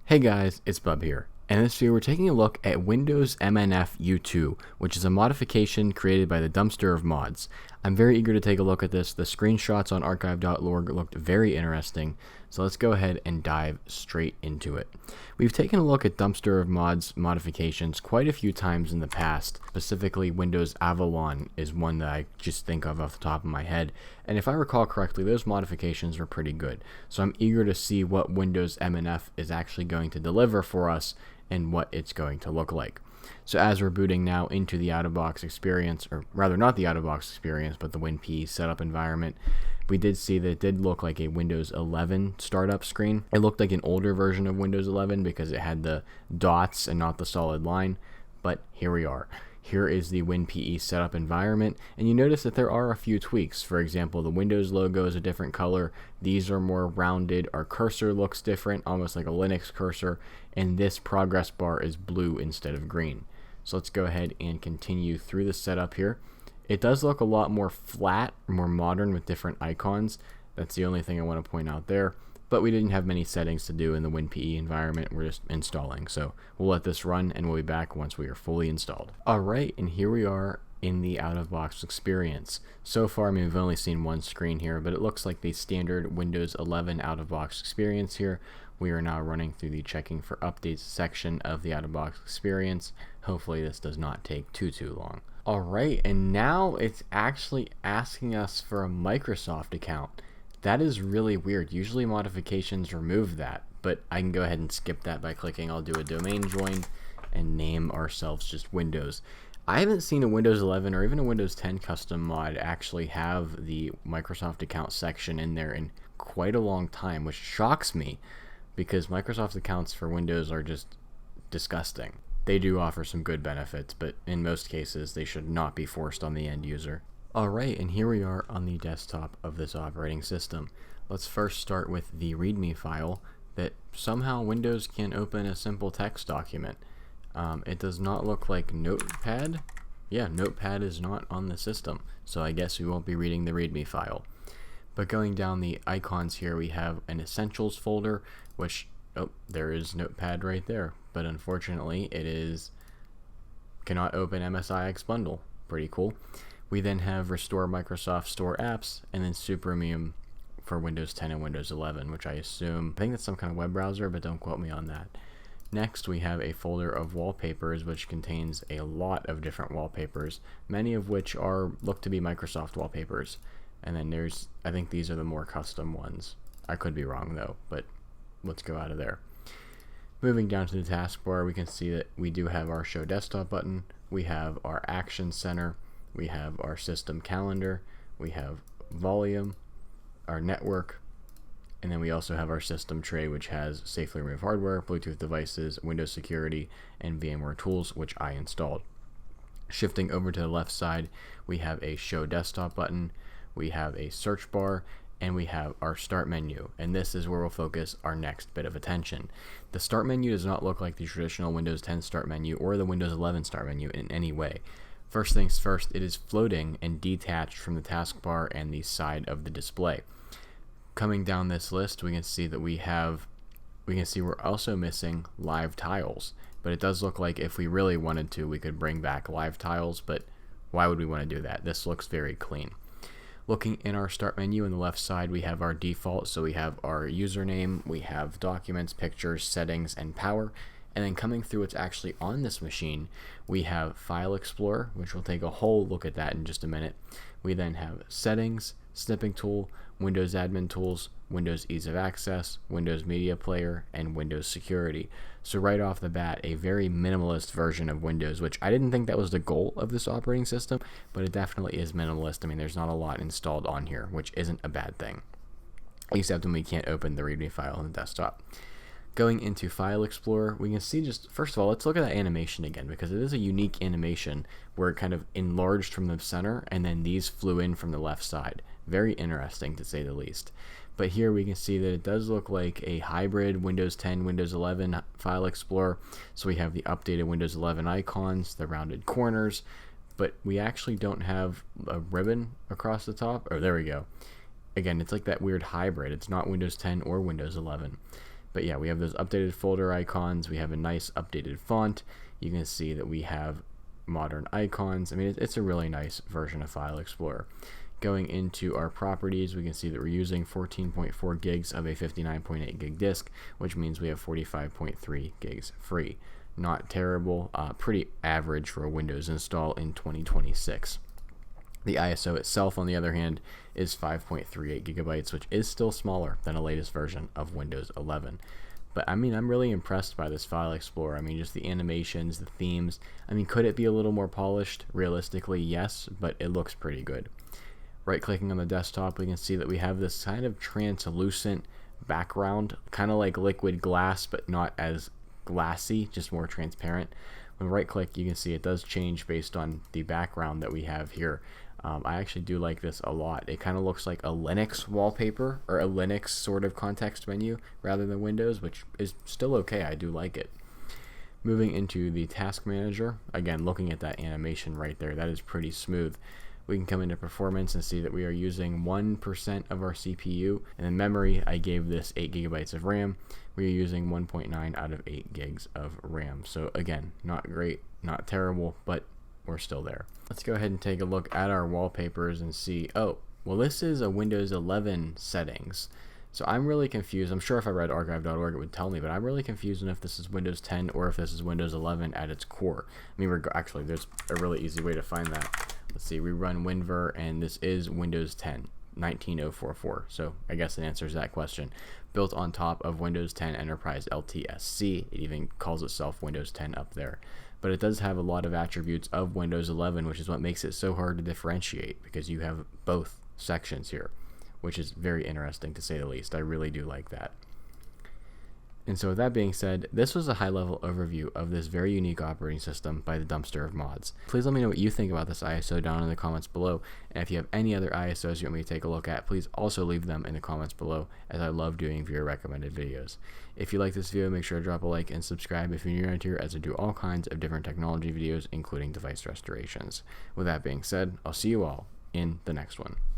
Hey guys, it's Bub here. And this video we're taking a look at Windows MNF U2, which is a modification created by the dumpster of mods. I'm very eager to take a look at this. The screenshots on archive.org looked very interesting, so let's go ahead and dive straight into it. We've taken a look at dumpster of mods modifications quite a few times in the past. Specifically, Windows Avalon is one that I just think of off the top of my head, and if I recall correctly, those modifications were pretty good. So I'm eager to see what Windows MNF is actually going to deliver for us and what it's going to look like. So as we're booting now into the out-of-box experience, or rather not the out-of-box experience, but the WinPE setup environment, we did see that it did look like a Windows 11 startup screen. It looked like an older version of Windows 11 because it had the dots and not the solid line, but here we are. Here is the WinPE setup environment, and you notice that there are a few tweaks. For example, the Windows logo is a different color. These are more rounded. Our cursor looks different, almost like a Linux cursor, and this progress bar is blue instead of green. So let's go ahead and continue through the setup here. It does look a lot more flat, more modern with different icons. That's the only thing I want to point out there. But we didn't have many settings to do in the WinPE environment. We're just installing. So we'll let this run and we'll be back once we are fully installed. Alright, and here we are in the out-of-box experience. So far, we've only seen one screen here, but it looks like the standard Windows 11 out-of-box experience here. We are now running through the checking for updates section of the out-of-box experience. Hopefully this does not take too long. Alright, and now it's actually asking us for a Microsoft account. That is really weird. Usually modifications remove that, but I can go ahead and skip that by clicking I'll do a domain join and name ourselves just Windows. I haven't seen a Windows 11 or even a Windows 10 custom mod actually have the Microsoft account section in there in quite a long time, which shocks me because Microsoft accounts for Windows are just disgusting. They do offer some good benefits, but in most cases they should not be forced on the end user. Alright, and here we are on the desktop of this operating system. Let's first start with the README file that somehow Windows can open a simple text document. It does not look like Notepad. Yeah, Notepad is not on the system, so I guess we won't be reading the README file. But going down the icons here, we have an Essentials folder, which, oh, there is Notepad right there. But unfortunately, cannot open MSIX bundle. Pretty cool. We then have Restore Microsoft Store Apps, and then Supremium for Windows 10 and Windows 11, which I think that's some kind of web browser, but don't quote me on that. Next, we have a folder of wallpapers, which contains a lot of different wallpapers, many of which look to be Microsoft wallpapers. And then I think these are the more custom ones. I could be wrong though, but let's go out of there. Moving down to the taskbar, we can see that we do have our Show Desktop button, we have our Action Center, we have our System Calendar, we have Volume, our Network, and then we also have our System Tray, which has Safely Remove Hardware, Bluetooth devices, Windows Security, and VMware Tools, which I installed. Shifting over to the left side, we have a Show Desktop button, we have a search bar, and we have our start menu, and this is where we'll focus our next bit of attention. The start menu does not look like the traditional Windows 10 start menu or the Windows 11 start menu in any way. First things first, it is floating and detached from the taskbar and the side of the display. Coming down this list, we can see that we're also missing live tiles, but it does look like if we really wanted to, we could bring back live tiles, but why would we want to do that? This looks very clean. Looking in our start menu on the left side, we have our default, so we have our username, we have documents, pictures, settings, and power. And then coming through what's actually on this machine, we have File Explorer, which we'll take a whole look at that in just a minute. We then have Settings, Snipping Tool, Windows Admin Tools, Windows Ease of Access, Windows Media Player, and Windows Security. So right off the bat, a very minimalist version of Windows, which I didn't think that was the goal of this operating system, but it definitely is minimalist. I mean, there's not a lot installed on here, which isn't a bad thing, except when we can't open the README file on the desktop. Going into File Explorer, we can see first of all, let's look at that animation again, because it is a unique animation where it kind of enlarged from the center and then these flew in from the left side. Very interesting to say the least. But here we can see that it does look like a hybrid Windows 10, Windows 11 File Explorer. So we have the updated Windows 11 icons, the rounded corners, but we actually don't have a ribbon across the top. Oh, there we go. Again, it's like that weird hybrid. It's not Windows 10 or Windows 11. But yeah, we have those updated folder icons. We have a nice updated font. You can see that we have modern icons. I mean, it's a really nice version of File Explorer. Going into our properties, we can see that we're using 14.4 gigs of a 59.8 gig disk, which means we have 45.3 gigs free. Not terrible, pretty average for a Windows install in 2026. The ISO itself, on the other hand, is 5.38 gigabytes, which is still smaller than the latest version of Windows 11. But I mean, I'm really impressed by this File Explorer. I mean, just the animations, the themes. I mean, could it be a little more polished? Realistically, yes, but it looks pretty good. Right-clicking on the desktop, we can see that we have this kind of translucent background, kind of like liquid glass, but not as glassy, just more transparent. When right-click, you can see it does change based on the background that we have here. I actually do like this a lot. It kind of looks like a Linux wallpaper, or a Linux sort of context menu rather than Windows, which is still okay. I do like it. Moving into the task manager, again, looking at that animation right there, that is pretty smooth. We can come into performance and see that we are using 1% of our CPU, and in memory, I gave this 8 gigabytes of RAM. We are using 1.9 out of 8 gigs of RAM. So again, not great, not terrible, but we're still there. Let's go ahead and take a look at our wallpapers and see, oh, well, this is a Windows 11 settings. So I'm really confused. I'm sure if I read archive.org it would tell me, but I'm really confused on if this is Windows 10 or if this is Windows 11 at its core. I mean, actually, there's a really easy way to find that. Let's see, we run WinVer, and this is Windows 10, 19044. So I guess it answers that question. Built on top of Windows 10 Enterprise LTSC. It even calls itself Windows 10 up there. But it does have a lot of attributes of Windows 11, which is what makes it so hard to differentiate, because you have both sections here, which is very interesting to say the least. I really do like that. And so with that being said, this was a high-level overview of this very unique operating system by the Dumpster of Mods. Please let me know what you think about this ISO down in the comments below, and if you have any other ISOs you want me to take a look at, please also leave them in the comments below, as I love doing viewer recommended videos. If you like this video, make sure to drop a like and subscribe if you're new around here, as I do all kinds of different technology videos, including device restorations. With that being said, I'll see you all in the next one.